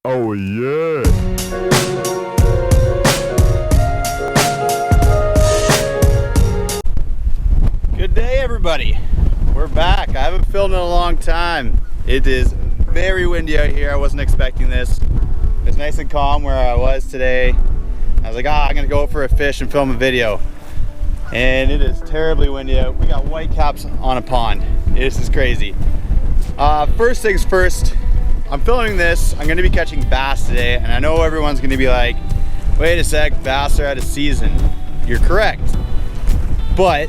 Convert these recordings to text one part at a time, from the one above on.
Oh yeah. Good day, everybody. We're back. I haven't filmed in a long time. It is very windy out here. I wasn't expecting this. It's nice and calm where I was today. I was like, I'm gonna go out for a fish and film a video. And it is terribly windy out. We got whitecaps on a pond. This is crazy. First things first, I'm filming this. I'm gonna be catching bass today, and I know everyone's gonna be like, wait a sec, bass are out of season. You're correct. But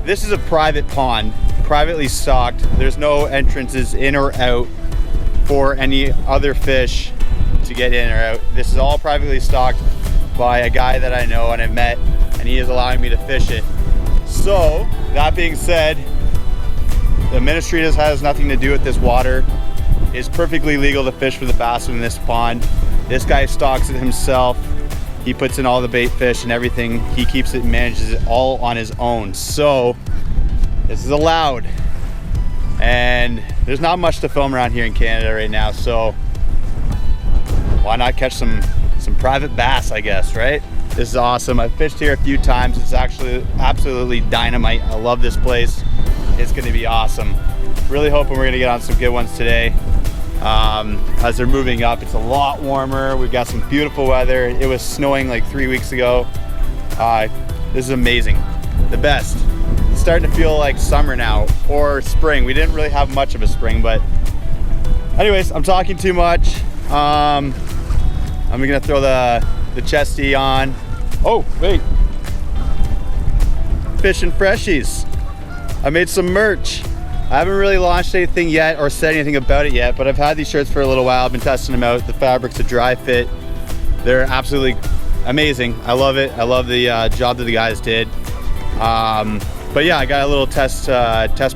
this is a private pond, privately stocked. There's no entrances in or out for any other fish to get in or out. This is all privately stocked by a guy that I know and I've met, and he is allowing me to fish it. So, that being said, the ministry has nothing to do with this water. It's perfectly legal to fish for the bass in this pond. This guy stocks it himself. He puts in all the bait fish and everything. He keeps it and manages it all on his own. So, this is allowed. And there's not much to film around here in Canada right now, so why not catch some private bass, I guess, right? This is awesome. I've fished here a few times. It's actually absolutely dynamite. I love this place. It's gonna be awesome. Really hoping we're gonna get on some good ones today. As they're moving up, it's a lot warmer. We've got some beautiful weather. It was snowing like 3 weeks ago. This is amazing. The best. It's starting to feel like summer now, or spring. We didn't really have much of a spring, but anyways, I'm talking too much. I'm gonna throw the chesty on. Oh, wait. Fish and Freshies. I made some merch. I haven't really launched anything yet or said anything about it yet, but I've had these shirts for a little while. I've been testing them out. The fabric's a dry fit. They're absolutely amazing. I love it. I love the job that the guys did. But yeah, I got a little test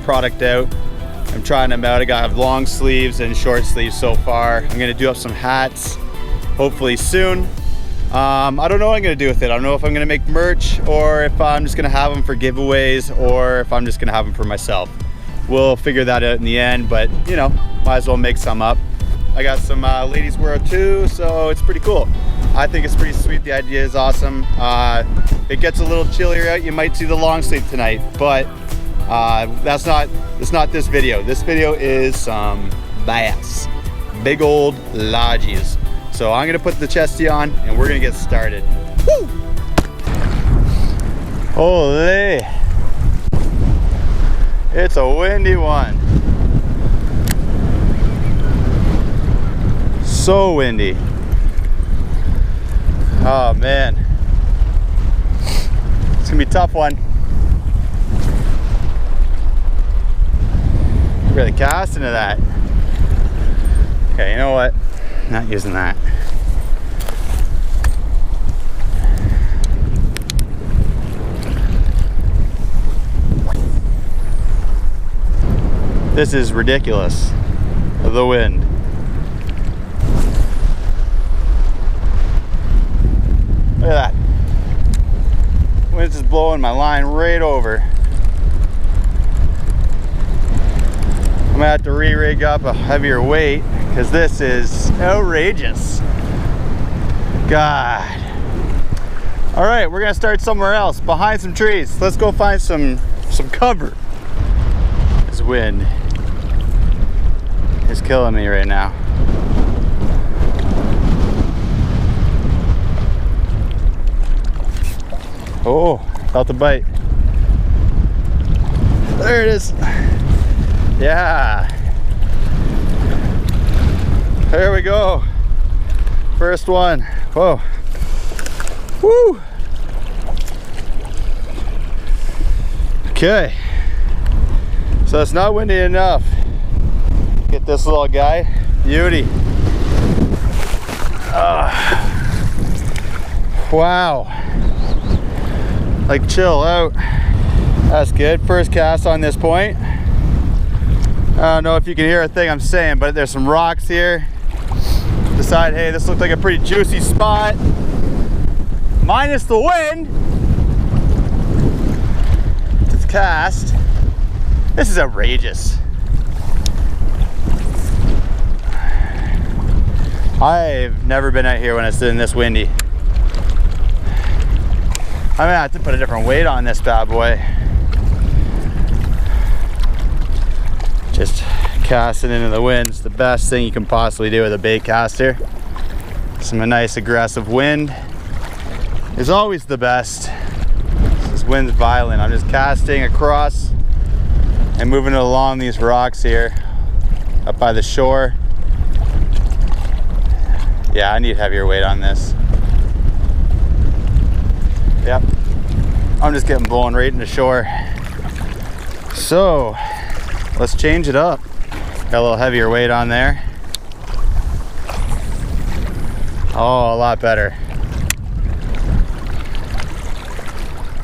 product out. I'm trying them out. I got long sleeves and short sleeves so far. I'm gonna do up some hats, hopefully soon. I don't know what I'm gonna do with it. I don't know if I'm gonna make merch or if I'm just gonna have them for giveaways or if I'm just gonna have them for myself. We'll figure that out in the end, but you know, might as well make some up. I got some ladies wear too, so it's pretty cool. I think it's pretty sweet. The idea is awesome. It gets a little chillier out. You might see the long sleeve tonight, but it's not this video. This video is some bass, big old lodgies. So I'm gonna put the chesty on and we're gonna get started. Woo! Holy! It's a windy one. So windy. Oh man. It's gonna be a tough one. Really cast into that. Okay, you know what? Not using that. This is ridiculous. The wind. Look at that. Wind's just blowing my line right over. I'm gonna have to re-rig up a heavier weight because this is outrageous. God. All right, we're gonna start somewhere else, behind some trees. Let's go find some cover. This wind is killing me right now. Oh, felt the bite. There it is. Yeah. There we go. First one. Whoa. Woo. Okay. So it's not windy enough. Get this little guy. Beauty. Wow. Like chill out. That's good. First cast on this point. I don't know if you can hear a thing I'm saying, but there's some rocks here. Decide, hey, this looks like a pretty juicy spot. Minus the wind. Just cast. This is outrageous. I've never been out here when it's been this windy. I'm gonna have to put a different weight on this bad boy. Just casting into the wind is the best thing you can possibly do with a bait caster. Some nice aggressive wind is always the best. This wind's violent. I'm just casting across and moving it along these rocks here up by the shore. Yeah, I need heavier weight on this. Yep, I'm just getting blown right into shore. So let's change it up. Got a little heavier weight on there. Oh, a lot better.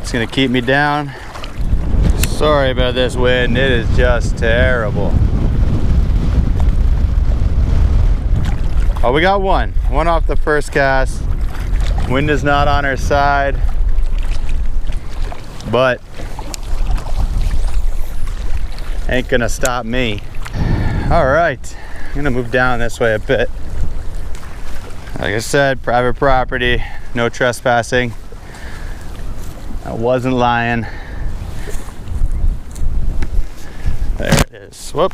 It's gonna keep me down. Sorry about this wind, it is just terrible. Oh, we got one off the first cast. Wind is not on our side, but ain't gonna stop me. All right, I'm gonna move down this way a bit. Like I said, private property, no trespassing. I wasn't lying. There it is. Whoop.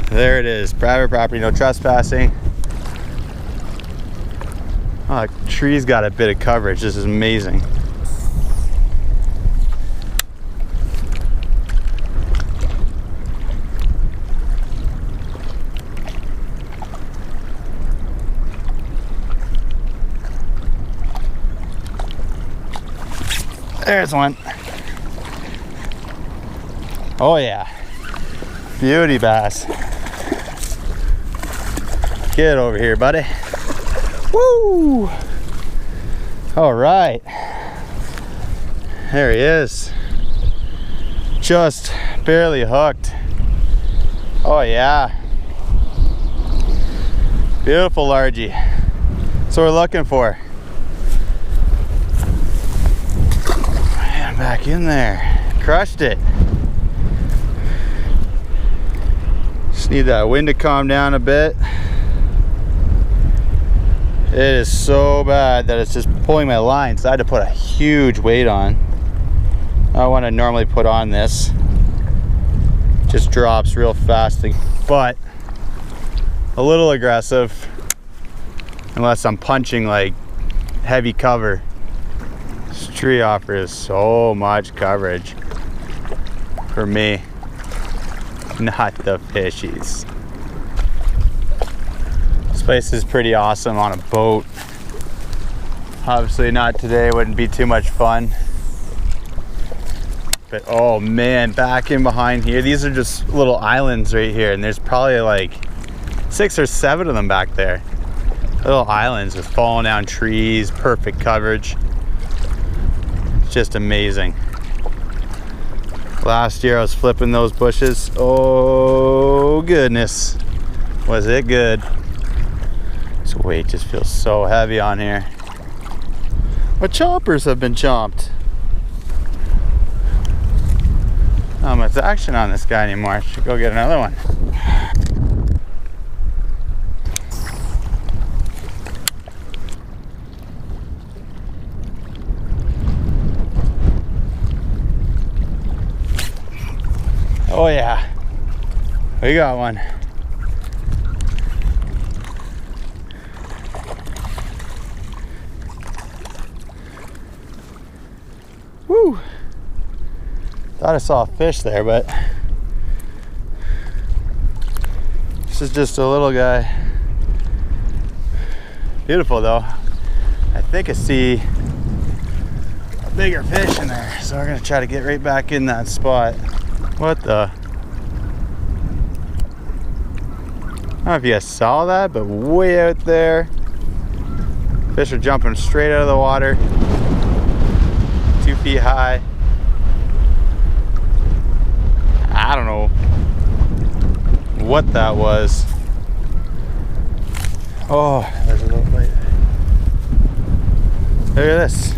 There it is. Private property, no trespassing. Oh, the tree's got a bit of coverage. This is amazing. There's one. Oh yeah. Beauty bass. Get over here, buddy. Woo! All right. There he is. Just barely hooked. Oh yeah. Beautiful largie. That's what we're looking for. Man, back in there. Crushed it. Just need that wind to calm down a bit. It is so bad that it's just pulling my line, so I had to put a huge weight on. I want to normally put on this. Just drops real fast, but a little aggressive unless I'm punching like heavy cover. This tree offers so much coverage for me, not the fishies. This place is pretty awesome on a boat. Obviously not today, wouldn't be too much fun. But oh man, back in behind here, these are just little islands right here, and there's probably like 6 or 7 of them back there. Little islands with falling down trees, perfect coverage. It's just amazing. Last year I was flipping those bushes. Oh goodness, was it good. This weight just feels so heavy on here. My choppers have been chomped. Not much action on this guy anymore. I should go get another one. Oh yeah, we got one. Woo! Thought I saw a fish there, but this is just a little guy. Beautiful though. I think I see a bigger fish in there, so we're gonna try to get right back in that spot. What the? I don't know if you guys saw that, but way out there, fish are jumping straight out of the water, 2 feet high. I don't know what that was. Oh, there's a little bite. Look at this.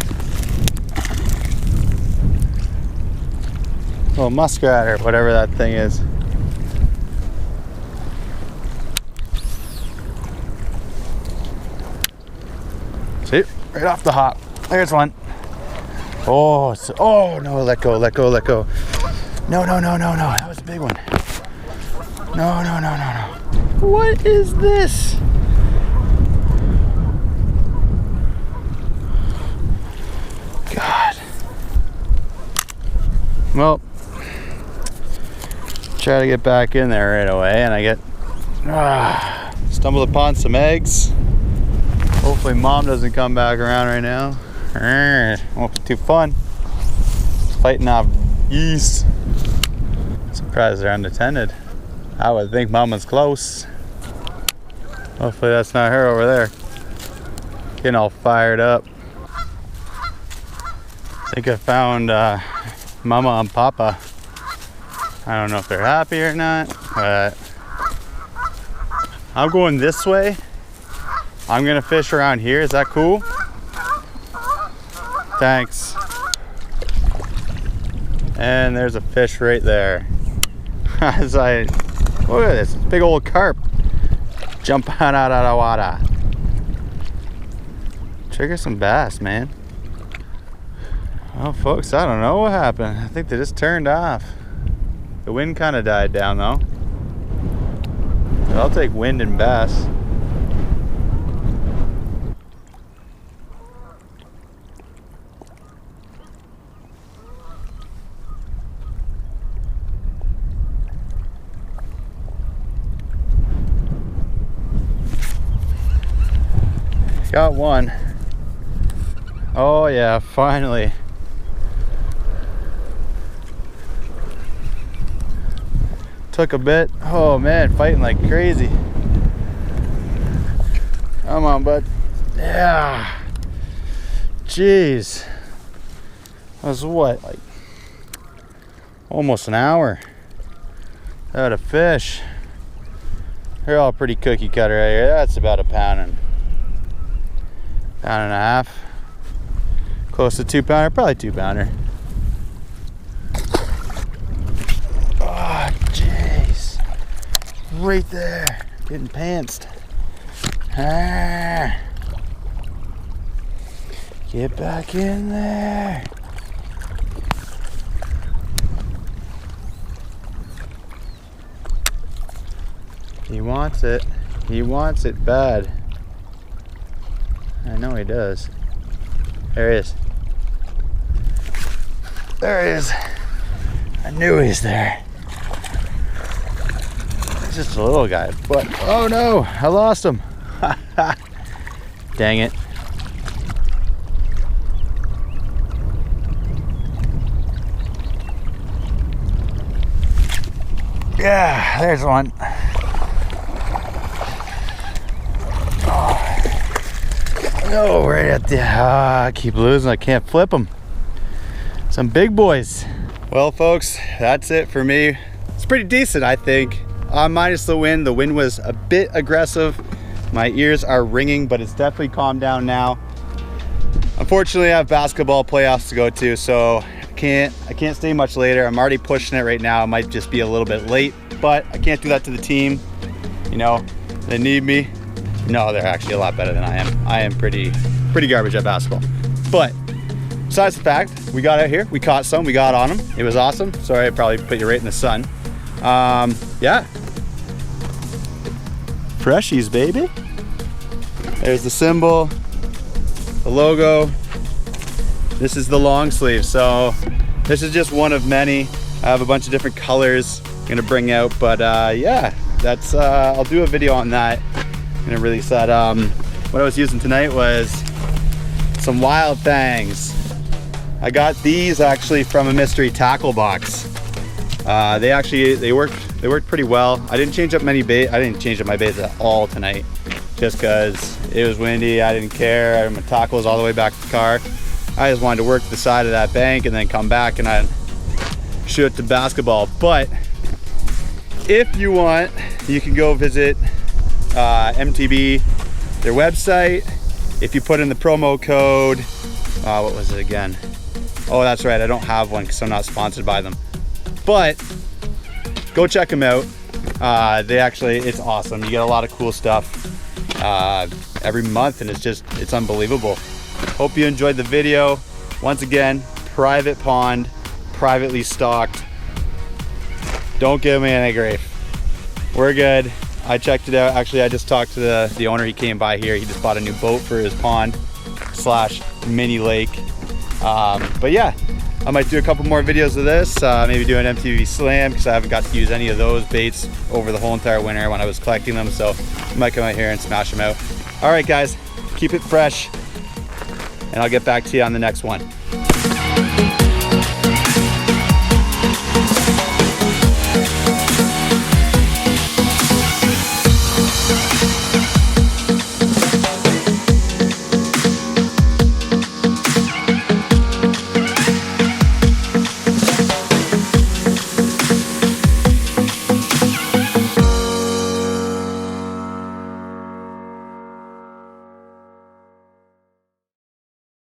Little muskrat or whatever that thing is. See, right off the hop. There's one. Oh, oh no, let go, let go, let go. No, no, no, no, no, that was a big one. No, no, no, no, no. What is this? God. Well, try to get back in there right away, and I get stumbled upon some eggs. Hopefully mom doesn't come back around right now. Won't be too fun. Fighting off geese. Surprised they're unattended. I would think mama's close. Hopefully that's not her over there. Getting all fired up. I think I found Mama and Papa. I don't know if they're happy or not, but I'm going this way. I'm gonna fish around here. Is that cool? Thanks. And there's a fish right there. As I look at this big old carp jumping out of the water. Trigger some bass, man. Well, folks, I don't know what happened. I think they just turned off. The wind kind of died down though. But I'll take wind and bass. Got one. Oh yeah, finally. Took a bit. Oh man, fighting like crazy. Come on, bud. Yeah. Jeez. That was what, like almost an hour without a fish. They're all pretty cookie cutter right here. That's about a pound and a half. Close to 2 pounder, probably 2 pounder. Oh, jeez. Right there, getting pantsed. Ah. Get back in there. He wants it. He wants it bad. I know he does. There he is. There he is. I knew he was there. He's just a little guy, but oh no, I lost him. Dang it. Yeah, there's one. No, right at the, I keep losing, I can't flip them. Some big boys. Well folks, that's it for me. It's pretty decent, I think. Minus the wind was a bit aggressive. My ears are ringing, but it's definitely calmed down now. Unfortunately, I have basketball playoffs to go to, so I can't stay much later. I'm already pushing it right now. It might just be a little bit late, but I can't do that to the team. You know, they need me. No, they're actually a lot better than I am. I am pretty garbage at basketball. But besides the fact, we got out here, we caught some, we got on them. It was awesome. Sorry, I probably put you right in the sun. Yeah. Freshies, baby. There's the symbol, the logo. This is the long sleeve. So this is just one of many. I have a bunch of different colors I'm gonna bring out, but yeah, that's, I'll do a video on that. I'm gonna release that. What I was using tonight was some wild fangs. I got these actually from a mystery tackle box. They worked pretty well. I didn't change up my baits at all tonight, just because it was windy. I didn't care. My tackle was all the way back to the car. I just wanted to work the side of that bank and then come back and I'd shoot the basketball. But if you want, you can go visit MTB, their website. If you put in the promo code, what was it again? Oh, that's right, I don't have one because I'm not sponsored by them. But go check them out. It's awesome. You get a lot of cool stuff. every month, and it's unbelievable. Hope you enjoyed the video. Once again, private pond, privately stocked. Don't give me any grief. We're good. I checked it out. Actually, I just talked to the owner. He came by here. He just bought a new boat for his pond slash mini lake. But yeah, I might do a couple more videos of this. Maybe do an MTV Slam, because I haven't got to use any of those baits over the whole entire winter when I was collecting them. So I might come out here and smash them out. All right, guys, keep it fresh, and I'll get back to you on the next one.